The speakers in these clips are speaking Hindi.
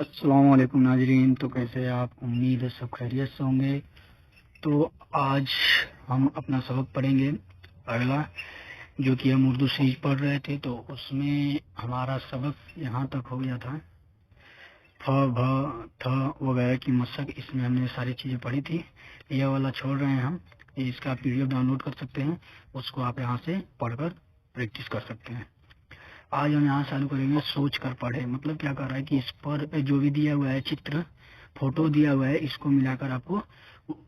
अस्सलाम वालेकुम नाजरीन। तो कैसे हैं आप? उम्मीद है सब खैरियत से होंगे। तो आज हम अपना सबक पढ़ेंगे अगला, जो कि हम उर्दू सीरीज पढ़ रहे थे। तो उसमें हमारा सबक यहाँ तक हो गया था, फ भ थ वगैरह की मशक। इसमें हमने सारी चीज़ें पढ़ी थी। यह वाला छोड़ रहे हैं हम। इसका पीडीएफ डाउनलोड कर सकते हैं, उसको आप यहाँ से पढ़कर प्रैक्टिस कर सकते हैं। आज हम यहाँ चालू करेंगे सोच कर पढ़े। मतलब क्या कर रहा है कि इस पर जो भी दिया हुआ है चित्र, फोटो दिया हुआ है, इसको मिलाकर आपको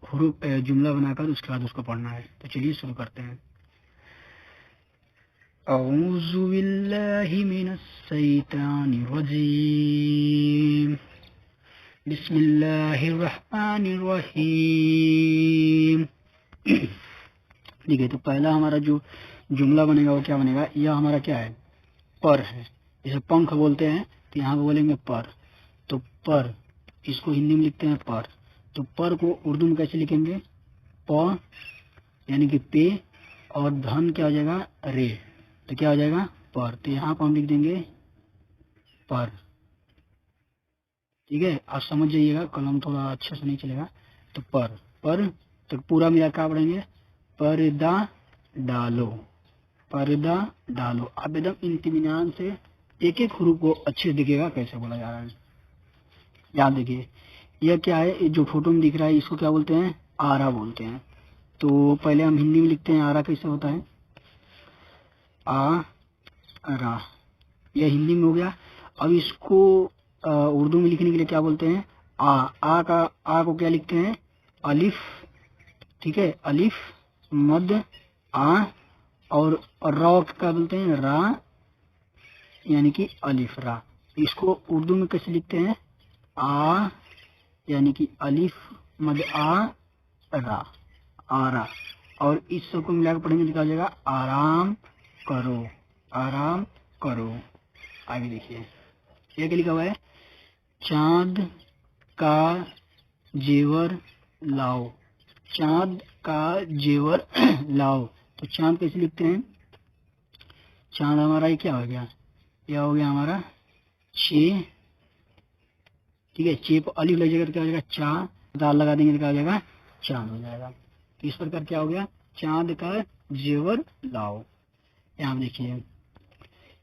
हुरूफ जुमला बनाकर उसके बाद उसको पढ़ना है। तो चलिए शुरू करते हैं। औज़ु बिल्लाहि मिनश शैतानिर रजीम, बिस्मिल्लाहिर रहमानिर रहीम। देखिए, तो पहला हमारा जो जुमला बनेगा वो क्या बनेगा? यह हमारा क्या है? पर है। जैसे पंख बोलते हैं तो यहाँ पे बोलेंगे पर। तो पर, इसको हिंदी में लिखते हैं पर। तो पर को उर्दू में कैसे लिखेंगे? प यानी कि पे, और धन क्या हो जाएगा? रे। तो क्या हो जाएगा? पर। तो यहाँ पर हम लिख देंगे पर। ठीक है, आप समझ जाइएगा, कलम थोड़ा अच्छे से नहीं चलेगा। तो पर तो पूरा मिला क्या पढ़ेंगे? पर्दा डालो, पर्दा डालो। आप एकदम इत्मीनान से एक एक हुरूफ को अच्छे से देखिएगा कैसे बोला जा रहा है। याद देखिए, यह क्या है? जो फोटो में दिख रहा है इसको क्या बोलते हैं? आरा बोलते हैं। तो पहले हम हिंदी में लिखते हैं आरा कैसे होता है? आ रा। यह हिंदी में हो गया। अब इसको उर्दू में लिखने के लिए क्या बोलते हैं? आ को क्या लिखते हैं? अलिफ। ठीक है, अलिफ मद आ। और रा क्या बोलते हैं? रा, यानी कि अलिफ रा। इसको उर्दू में कैसे लिखते हैं? आ यानी कि अलिफ मद आ रा, आरा। और इस सब को मिलाकर पढ़ेंगे तो क्या हो जाएगा? आराम करो, आराम करो। आगे देखिए, ये क्या लिखा हुआ है? चांद का जेवर लाओ, चांद का जेवर लाओ। तो चांद कैसे लिखते हैं? चांद हमारा ये क्या हो गया? यह हो गया हमारा चे। ठीक है, चे पर अलिफ लग जाएगा तो क्या हो जाएगा? चा। दाल लगा देंगे तो क्या हो जाएगा? चांद हो जाएगा। तो इस प्रकार क्या हो गया? चांद का जेवर लाओ। यहाँ देखिए,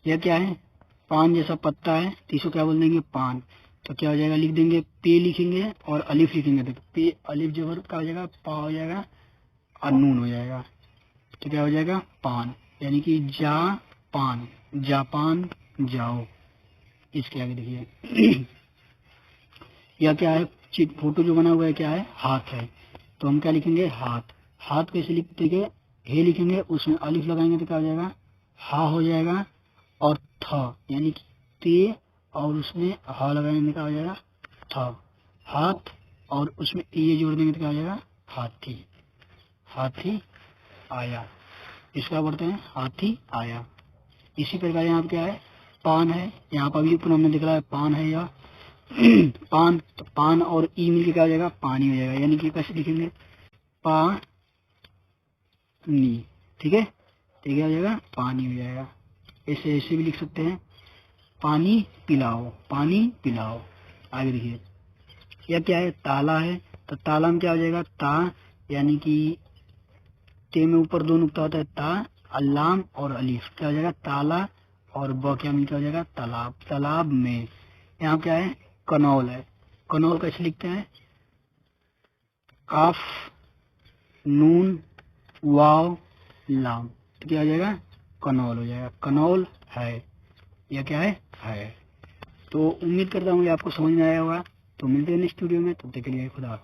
यह क्या है? पान जैसा पत्ता है, तो इसको क्या बोल देंगे? पान। तो क्या हो जाएगा? लिख देंगे पे, लिखेंगे और अलिफ लिखेंगे तो पे अलिफ जेवर क्या हो जाएगा? पा हो जाएगा और नून हो जाएगा। तो क्या हो जाएगा? पान, यानी कि जा पान, जापान जाओ। इसके आगे देखिए, यह क्या है? फोटो जो बना हुआ है क्या है? हाथ है। तो हम क्या लिखेंगे? हाथ। हाथ कैसे लिखते हैं? हे लिखेंगे, उसमें अलिफ लगाएंगे तो क्या हो जाएगा? हा हो जाएगा। और थ यानी कि ते, और उसमें हा लगाएंगे तो क्या हो जाएगा? थ। हाथ, और उसमें ये जोड़ देंगे तो क्या हो जाएगा? हाथी, हाथी आया। इसका बोलते हैं हाथी आया। इसी प्रकार यहाँ पे क्या है? पान है। यहाँ पर भी ऊपर हमने दिख रहा है पान है या पान। तो पान और ई मिलके क्या हो जाएगा? पानी हो जाएगा। यानी कि कैसे लिखेंगे? पानी। ठीक है, तो क्या हो जाएगा? पानी हो जाएगा। ऐसे ऐसे भी लिख सकते हैं, पानी पिलाओ, पानी पिलाओ। आगे देखिए, यह क्या है? ताला है। तो ताला में क्या हो जाएगा? ता, यानी कि ते में ऊपर दो नुक्ता होता है, ता, अल्लाम और अलीफ। क्या हो जाएगा? ताला। और ब क्या मिलकर हो जाएगा? तालाब, तालाब में। यहाँ क्या है? कनौल है। कनौल कैसे लिखते हैं? काफ नून वाव लाम। तो क्या हो जाएगा? कनौल हो जाएगा। कनौल है। यह क्या है? तो उम्मीद करता हूँ कि आपको समझ में आया होगा। तो मिलते हैं नेक्स्ट वीडियो में, तब तक के लिए खुदा।